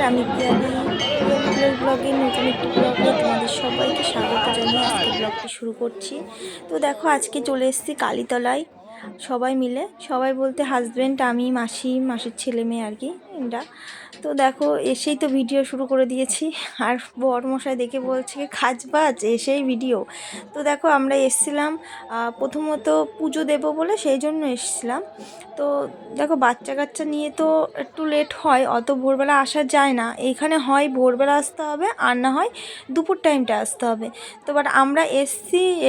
আমি পিয়ালি ব্লগের নতুন একটি ব্লগে তোমাদের সবাইকে স্বাগত জানিয়ে আজকে ব্লগটি শুরু করছি। তো দেখো আজকে চলে এসেছি কালীতলায় সবাই মিলে, সবাই বলতে হাজব্যান্ড, আমি, মাসির ছেলে মেয়ে আর কি এটা। তো দেখো এসেই তো ভিডিও শুরু করে দিয়েছি, আর বরমশাই দেখে বলছে কাজ বাজ এসেই ভিডিও। তো দেখো আমরা এসেছিলাম প্রথমত পুজো দেব বলে, সেই জন্য এসেছিলাম। তো দেখো বাচ্চা কাচ্চা নিয়ে তো একটু লেট হয়, অত ভোরবেলা আসা যায় না। এইখানে হয় ভোরবেলা আসতে হবে, আর না হয় দুপুর টাইমটা আসতে হবে। তো বাট আমরা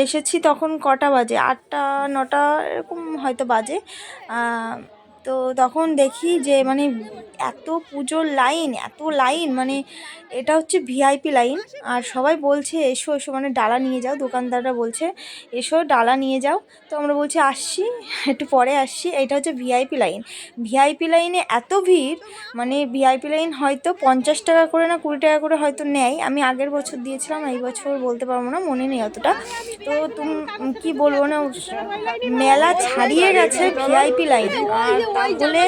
এসেছি তখন কটা বাজে, 8টা 9টা এরকম হয়তো বাজে। তো তখন দেখি যে মানে এত পুজোর লাইন, এত লাইন, মানে এটা হচ্ছে ভিআইপি লাইন। আর সবাই বলছে এসো এসো, মানে ডালা নিয়ে যাও, দোকানদাররা বলছে এসো ডালা নিয়ে যাও। তো আমরা বলছি আসছি, একটু পরে আসছি। এটা হচ্ছে ভিআইপি লাইন। ভিআইপি লাইনে এত ভিড়, মানে ভিআইপি লাইন হয়তো 50 টাকা করে না 20 টাকা করে হয়তো নেয়। আমি আগের বছর দিয়েছিলাম, এই বছর বলতে পারবো না, মনে নেই অতটা। তো তুমি কি বলবো না, মেলা ছাড়িয়ে গেছে ভিআইপি লাইন। আর তাহলে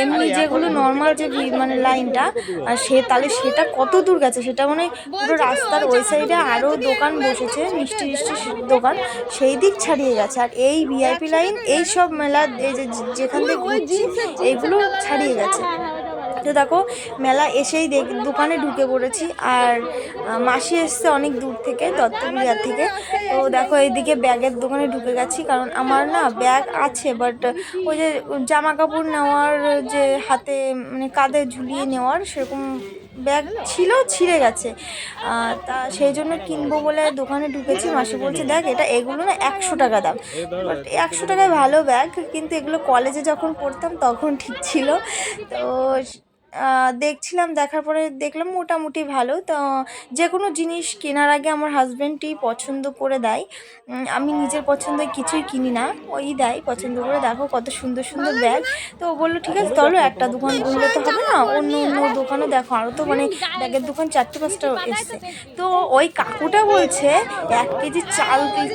এমনি যেগুলো নর্মাল যে মানে লাইনটা, আর তাহলে সেটা কত দূর গেছে, সেটা মানে পুরো রাস্তার ওই সাইডে আরও দোকান বসেছে, মিষ্টি দোকান, সেই দিক ছাড়িয়ে গেছে। আর এই ভিআইপি লাইন, এই সব মেলা, এই যেখান থেকে ঘুরছি এইগুলো ছাড়িয়ে গেছে। তো দেখো মেলা এসেই দোকানে ঢুকে পড়েছি। আর মাসি এসছে অনেক দূর থেকে, দত্তবিহার থেকে। তো দেখো এইদিকে ব্যাগের দোকানে ঢুকে গেছি, কারণ আমার না ব্যাগ আছে, বাট ওই যে জামা কাপড় নেওয়ার, যে হাতে মানে কাঁধে ঝুলিয়ে নেওয়ার সেরকম ব্যাগ ছিল, ছিঁড়ে গেছে। তা সেই জন্য কিনবো বলে দোকানে ঢুকেছি। মাসি বলছে দেখ এটা, এগুলো না 100 টাকা দাম। বাট 100 টাকায় ভালো ব্যাগ, কিন্তু এগুলো কলেজে যখন পড়তাম তখন ঠিক ছিল। তো দেখছিলাম, দেখার পরে দেখলাম মোটামুটি ভালো। তো যে কোনো জিনিস কেনার আগে আমার হাজব্যান্ডই পছন্দ করে দেয়, আমি নিজের পছন্দ কিছুই কিনি না, ওই দেয় পছন্দ করে। দেখো কত সুন্দর সুন্দর ব্যাগ। তো ও বললো ঠিক আছে চলো, একটা দোকান ঘুরলে তো হবে না, অন্য অন্য দোকানও দেখো, আরও তো মানে ব্যাগের দোকান 4-5টা এসছে। তো ওই কাকুটা বলছে 1 কেজি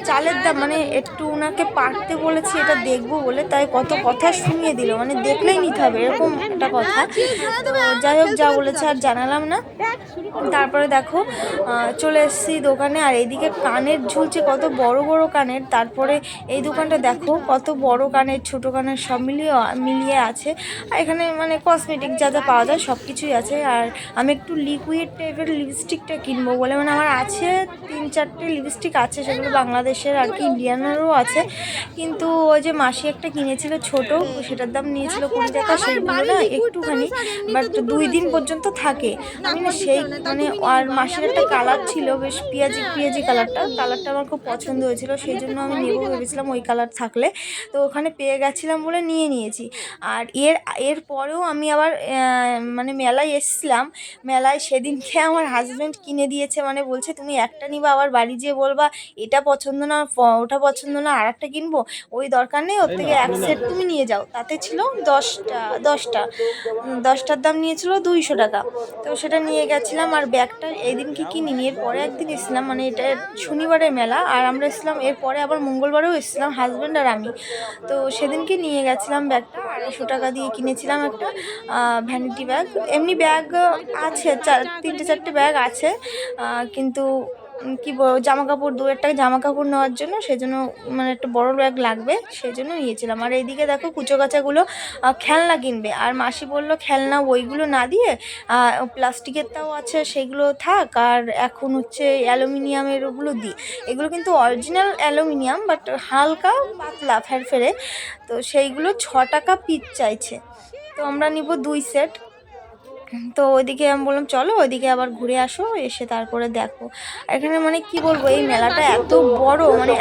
চালের দাম, মানে একটু ওনাকে পারতে বলেছি এটা দেখবো বলে, তাই কত কথা শুনিয়ে দিল, মানে দেখলেই নিতে হবে এরকম একটা কথা। তো যাই হোক, যা বলেছে আর জানালাম না। তারপরে দেখো চলে এসেছি দোকানে, আর এইদিকে কানের ঝুলছে, কত বড় বড় কানের। তারপরে এই দোকানটা দেখো কত বড় কানের, ছোট কানের সব মিলিয়ে আছে। আর এখানে মানে কসমেটিক যা যা পাওয়া যায় সব কিছুই আছে। আর আমি একটু লিকুইড টাইপের লিপস্টিকটা কিনবো বলে, মানে আমার আছে 3-4টে লিপস্টিক আছে, সেগুলো বাংলাদেশের আর কি, ইন্ডিয়ানেরও আছে। কিন্তু ওই যে মাসি একটা কিনেছিল ছোট, সেটার দাম নিয়েছিল 20 টাকা, সেইগুলো না একটুখানি, বাট 2 দিন পর্যন্ত থাকে। আমি না সেই মানে, আর মাসির একটা কালার ছিল বেশ পিঁয়াজি কালারটা আমার খুব পছন্দ হয়েছিল, সেই জন্য আমি নেবো ভেবেছিলাম ওই কালার থাকলে। তো ওখানে পেয়ে গেছিলাম বলে নিয়েছি। আর এর পরেও আমি আবার মানে মেলায় এসেছিলাম, মেলায় সেদিনকে আমার হাজব্যান্ড কিনে দিয়েছে, মানে বলছে তুমি একটা নিবা, আবার বাড়ি যেয়ে বলবা এটা পছন্দ না, ওটা পছন্দ না, আর একটা কিনবো, ওই দরকার নেই, ওর থেকে এক সেট তুমি নিয়ে যাও। তাতে ছিল 10টার দাম নিয়েছিল 200 টাকা। তো সেটা নিয়ে গেছিলাম। আর ব্যাগটা এই দিনকে কিনিনি, এর পরে একদিন এসেছিলাম, মানে এটা শনিবারের মেলা, আর আমরা এসেছিলাম এরপরে আবার মঙ্গলবারেও এসেছিলাম হাজব্যান্ড আর আমি। তো সেদিনকে নিয়ে গেছিলাম ব্যাগটা, 250 টাকা দিয়ে কিনেছিলাম একটা ভ্যানিটি ব্যাগ। এমনি ব্যাগ আছে 3-4টে ব্যাগ আছে, কিন্তু কি জামা কাপড় 2-1টা জামা কাপড় নেওয়ার জন্য, সেজন্য মানে একটা বড় ব্যাগ লাগবে, সেই জন্য নিয়েছিলাম। আর এইদিকে দেখো কুচো কাচাগুলো খেলনা কিনবে, আর মাসি বললো খেলনা ওইগুলো না দিয়ে প্লাস্টিকেরটাও আছে সেগুলো থাক, আর এখন হচ্ছে অ্যালুমিনিয়ামের ওগুলো দিই। এগুলো কিন্তু অরিজিনাল অ্যালুমিনিয়াম, বাট হালকা পাতলা ফেরফেরে। তো সেইগুলো 6 টাকা পিস চাইছে। তো আমরা নিব 2 সেট। তো ওইদিকে আমি বললাম চলো ওইদিকে আবার ঘুরে আসো, এসে তারপরে দেখো। এখানে মানে কি বলবো, এই মেলাটা এত বড়, মানে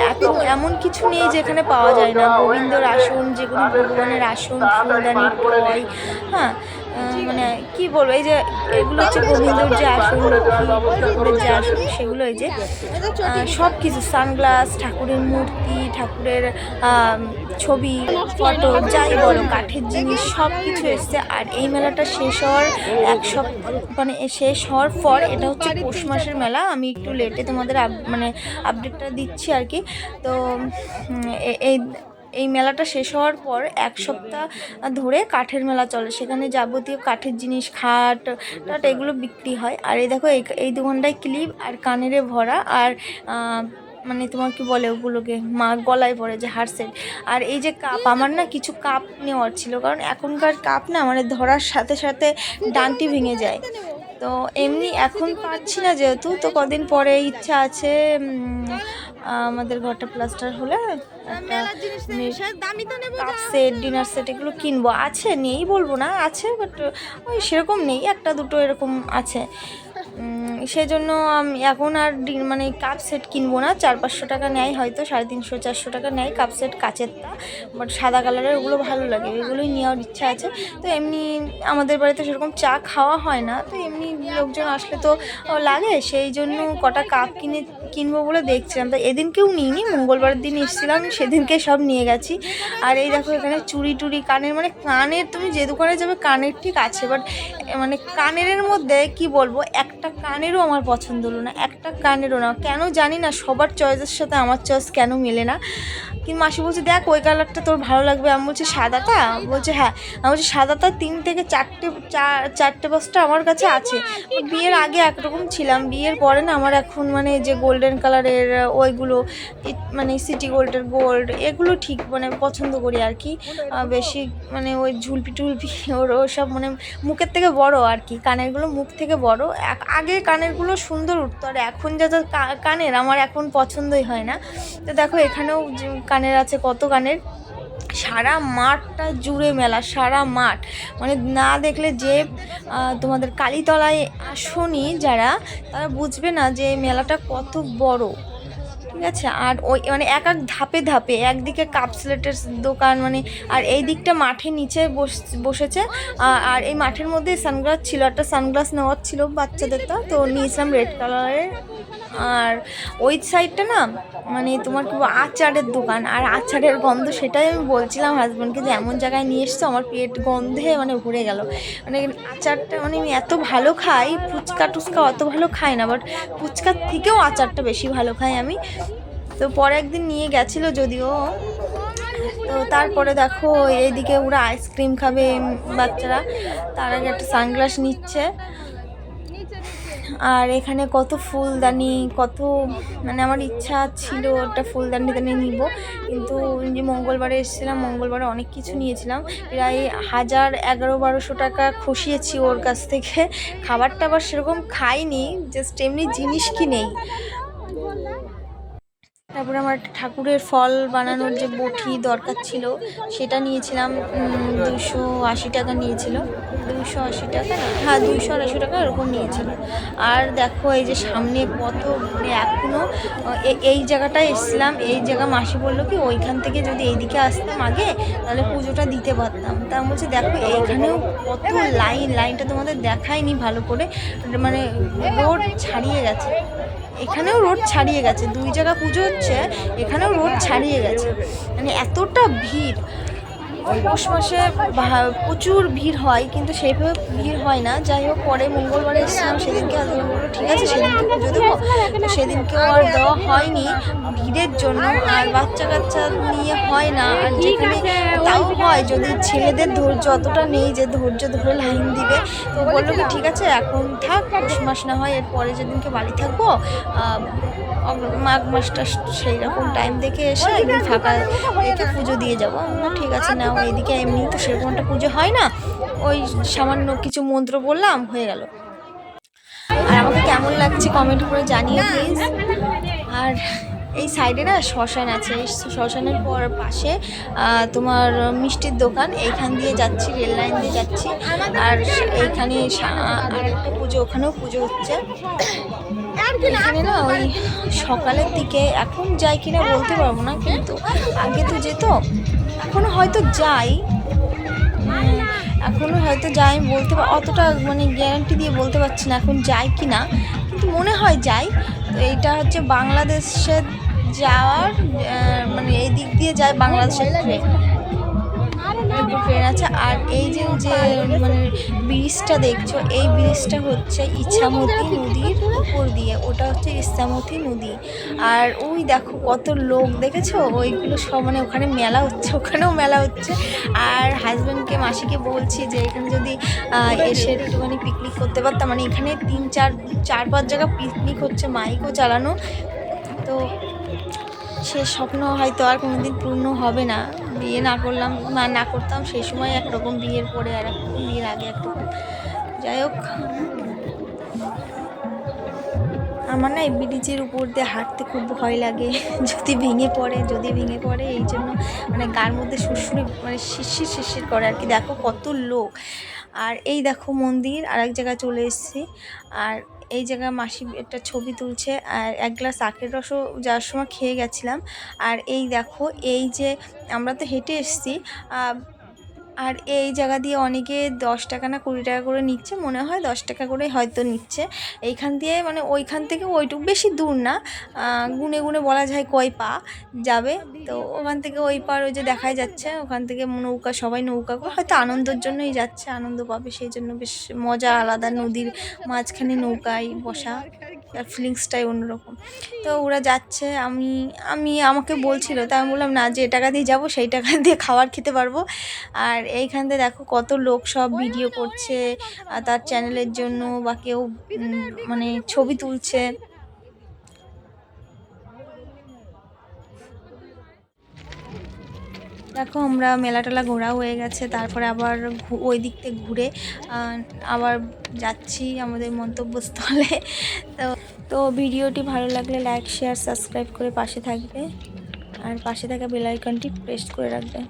এমন কিছু নেই যেখানে পাওয়া যায় না। গোবিন্দর আসন, যে কোনো ভগবানের আসন, ফুলদানি, টয়, হ্যাঁ, মানে কি বলবো, এই যে এগুলো হচ্ছে গোবিন্দর যে আসন, লক্ষ্মী ঠাকুরের যে আসন, সেগুলো এই যে সব কিছু, সানগ্লাস, ঠাকুরের মূর্তি, ঠাকুরের ছবি, ফটো, যাই বলো, কাঠের জিনিস সব কিছু এসছে। আর এই মেলাটা শেষ হওয়ার মানে শেষ হওয়ার পর, এটা হচ্ছে পৌষ মাসের মেলা, আমি একটু লেটে তোমাদের মানে আপডেটটা দিচ্ছি আর কি। তো এই এই মেলাটা শেষ হওয়ার পর 1 সপ্তাহ ধরে কাঠের মেলা চলে, সেখানে যাবতীয় কাঠের জিনিস, খাট টাট এগুলো বিক্রি হয়। আর এই দেখো এই দোকানটায় ক্লিপ আর কানেরে ভরা, আর মানে তোমার কি বলে ওগুলোকে গলায় পরে যে হার সেট। আর এই যে কাপ, আমার না কিছু কাপ নেওয়ার ছিল, কারণ এখনকার কাপ না মানে ধরার সাথে সাথে ডান্টি ভেঙে যায়। তো এমনি এখন পারছি না যেহেতু, তো কদিন পরে ইচ্ছা আছে আমাদের ঘরটা প্লাস্টার হলে একটা কাপ সেট, ডিনার সেট এগুলো কিনবো। আছে, নেই বলবো না, আছে, বাট ওই সেরকম নেই, একটা দুটো এরকম আছে। সেই জন্য আমি এখন আর মানে কাপ সেট কিনবো না। 400-500 টাকা নেয়, হয়তো 350-400 টাকা নেয় কাপ সেট কাচেরটা, বাট সাদা কালারের ওগুলো ভালো লাগে, ওইগুলোই নেওয়ার ইচ্ছা আছে। তো এমনি আমাদের বাড়িতে সেরকম চা খাওয়া হয় না, তো এমনি লোকজন আসলে তো লাগে, সেই জন্য কটা কাপ কিনবো বলে দেখছিলাম। তো এদিনকেও নিইনি, মঙ্গলবারের দিন এসেছিলাম, সেদিনকে সব নিয়ে গেছি। আর এই দেখো এখানে চুড়ি টুড়ি, কানের, মানে কানের তুমি যে দোকানে যাবে কানের ঠিক আছে, বাট মানে কানের মধ্যে কি বলবো, একটা কানেরও আমার পছন্দ হলো না, একটা কানেরও না, কেন জানি না, সবার চয়েসের সাথে আমার চয়েস কেন মেলে না। কিন্তু মাসি বলছে দেখ ওই কালারটা তোর ভালো লাগবে, আমি বলছি সাদাটা, বলছে হ্যাঁ, আমি বলছি সাদাটা 3 থেকে 4-5টা আমার কাছে আছে। বিয়ের আগে একরকম ছিলাম, বিয়ের পরে না আমার এখন মানে যে গোল্ডেন কালারের ওইগুলো, মানে সিটি গোল্ডের গোল্ড এগুলো ঠিক মানে পছন্দ করি আর কি বেশি, মানে ওই ঝুলপি টুলপি ওসব মানে মুখের থেকে বড় আর কি, কানেরগুলো মুখ থেকে বড়। আগে কানেরগুলো সুন্দর উঠতো, আর এখন যত কানের আমার এখন পছন্দই হয় না। তো দেখো এখানেও কানের আছে, কত কানের, সারা মাঠটা জুড়ে মেলা, সারা মাঠ, মানে না দেখলে যে তোমাদের কালীতলায় আসনি যারা, তারা বুঝবে না যে মেলাটা কত বড়, ঠিক আছে। আর ওই মানে এক ধাপে ধাপে, একদিকে কাপ স্লেটের দোকান, মানে আর এই দিকটা মাঠের নিচে বসেছে। আর এই মাঠের মধ্যে সানগ্লাস ছিল, একটা সানগ্লাস নেওয়ার ছিল বাচ্চাদেরটা, তো নিয়েছিলাম রেড কালারের। আর ওই সাইডটা না মানে তোমার কি আচারের দোকান, আর আচারের গন্ধ, সেটাই আমি বলছিলাম হাজব্যান্ডকে যে এমন জায়গায় নিয়ে এসছো, আমার পেট গন্ধে মানে ভরে গেল। মানে আচারটা মানে আমি এত ভালো খাই, ফুচকা টুচকা অত ভালো খাই না, বাট ফুচকার থেকেও আচারটা বেশি ভালো খাই আমি। তো পরে একদিন নিয়ে গেছিলো যদিও। তো তারপরে দেখো এইদিকে ওরা আইসক্রিম খাবে বাচ্চারা, তার আগে একটা সানগ্লাস নিচ্ছে। আর এখানে কত ফুলদানি, কত মানে আমার ইচ্ছা ছিল একটা ফুলদানি নিব, কিন্তু যে মঙ্গলবারে এসেছিলাম, মঙ্গলবারে অনেক কিছু নিয়েছিলাম, প্রায় 1000-1100-1200 টাকা খসিয়েছি ওর কাছ থেকে। খাবার টাবার সেরকম খাইনি, জাস্ট এমনি জিনিস কিনেই। তারপরে আমার ঠাকুরের ফল বানানোর যে বটি দরকার ছিল, সেটা নিয়েছিলাম, 280 টাকা নিয়েছিল, 280 টাকা না, হ্যাঁ 280 টাকা এরকম নিয়েছিল। আর দেখো এই যে সামনে কত, মানে এখনও এই জায়গাটায় এসেছিলাম, এই জায়গা মাসি বললো কি ওইখান থেকে যদি এইদিকে আসতাম আগে তাহলে পুজোটা দিতে পারতাম। তা বলছে দেখো এইখানেও কত লাইনটা তোমাদের দেখায়নি ভালো করে, মানে রোড ছাড়িয়ে গেছে, এখানেও রোড ছাড়িয়ে গেছে, 2 জায়গা পুজো হচ্ছে, এখানেও রোড ছাড়িয়ে গেছে, মানে এতটা ভিড়। পৌষ মাসে প্রচুর ভিড় হয়, কিন্তু সেইভাবে ভিড় হয় না। যাই হোক, পরে মঙ্গলবারে এসেছিলাম, সেদিনকে ঠিক আছে সেদিনকে পুজো দেবো, তো সেদিনকেও আর দেওয়া হয়নি ভিড়ের জন্য, আর বাচ্চা কাচ্চা নিয়ে হয় না। আর যেখানে তাও হয়, যদি ছেলেদের ধৈর্য অতটা নেই যে ধৈর্য ধরে লাইন দিবে, তো বললো কি ঠিক আছে এখন থাক, পৌষ মাস না হয় এর পরে যেদিনকে বাড়ি থাকবো মাঘ মাসটা সেই রকম টাইম দেখে এসে একদিন ফাঁকা রেখে পুজো দিয়ে যাবো। ঠিক আছে নাও, এইদিকে এমনি তো সেরকম একটা পুজো হয় না, ওই সামান্য কিছু মন্ত্র বললাম হয়ে গেল। আর আমাকে কেমন লাগছে কমেন্ট করে জানিও প্লিজ। আর এই সাইডে না শ্মশান আছে, এই শ্মশানের পাশে তোমার মিষ্টির দোকান, এইখান দিয়ে যাচ্ছি, রেল লাইন দিয়ে যাচ্ছি। আর এইখানে আর একটা পুজো, ওখানেও পুজো হচ্ছে। এখানে না ওই সকালের দিকে, এখন যাই কিনা বলতে পারবো না, কিন্তু আগে তো যেত, এখনও হয়তো যাই, বলতে অতটা মানে গ্যারান্টি দিয়ে বলতে পারছি না এখন যাই কি না, কিন্তু মনে হয় যাই। তো এইটা হচ্ছে বাংলাদেশের যাওয়ার, মানে এই দিক দিয়ে যায় বাংলাদেশের ট্রেন। উপর ট্রেন আছে। আর এই যে যে মানে ব্রিজটা দেখছো, এই ব্রিজটা হচ্ছে ইছামতি নদীর উপর দিয়ে, ওটা হচ্ছে ইছামতি নদী। আর ওই দেখো কত লোক দেখেছো, ওইগুলো সব মানে ওখানে মেলা হচ্ছে, ওখানেও মেলা হচ্ছে। আর হাজব্যান্ডকে মাসিকে বলছি যে এখানে যদি এসে একটুখানি পিকনিক করতে পারতাম, মানে এখানে 4-5 জায়গা পিকনিক হচ্ছে, মাইকও চালানো। তো সে স্বপ্ন হয়তো আর কোনোদিন পূর্ণ হবে না, বিয়ে না করলাম না করতাম সেই সময় একরকম, বিয়ের পরে আর একরকম, বিয়ের আগে একরকম। যাই হোক, আমার না এই ব্রিজের উপর দিয়ে হাঁটতে খুব ভয় লাগে, যদি ভেঙে পড়ে এই জন্য মানে গার মধ্যে সুরসুরি মানে শিরশির করে আর কি। দেখো কত লোক। আর এই দেখো মন্দির, আর এক জায়গায় চলে এসেছি। আর এই জায়গায় মাসি একটা ছবি তুলছে, আর এক গ্লাস আখের রসও যাওয়ার সময় খেয়ে গেছিলাম। আর এই দেখো, এই যে আমরা তো হেঁটে এসেছি, আর এই জায়গা দিয়ে অনেকে 10 টাকা না 20 টাকা করে নিচ্ছে, মনে হয় 10 টাকা করে হয়তো নিচ্ছে। এইখান দিয়ে মানে ওইখান থেকে ওইটুকু বেশি দূর না, গুনে গুনে বলা যায় কয় পা যাবে। তো ওখান থেকে ওই পার ওই যে দেখাই যাচ্ছে, ওখান থেকে নৌকা, সবাই নৌকা করে হয়তো আনন্দের জন্যই যাচ্ছে, আনন্দ পাবে সেই জন্য, বেশ মজা আলাদা, নদীর মাঝখানে নৌকায় বসা, আর ফিলিংসটাই অন্যরকম। তো ওরা যাচ্ছে, আমাকে বলছিল, তাই আমি বললাম না, যে টাকা দিয়ে যাবো সেই টাকা দিয়ে খাবার খেতে পারবো। আর এইখান থেকে দেখো কত লোক সব ভিডিও করছে তার চ্যানেলের জন্য, বা কেউ মানে ছবি তুলছে। দেখো আমরা মেলা টেলা ঘোরা হয়ে গেছে, তারপরে আবার ওই দিক থেকে ঘুরে আবার যাচ্ছি আমাদের গন্তব্যস্থলে। তো তো ভিডিওটি ভালো লাগলে লাইক, শেয়ার, সাবস্ক্রাইব করে পাশে থাকবে, আর পাশে থাকা বেল আইকনটি প্রেস করে রাখবে।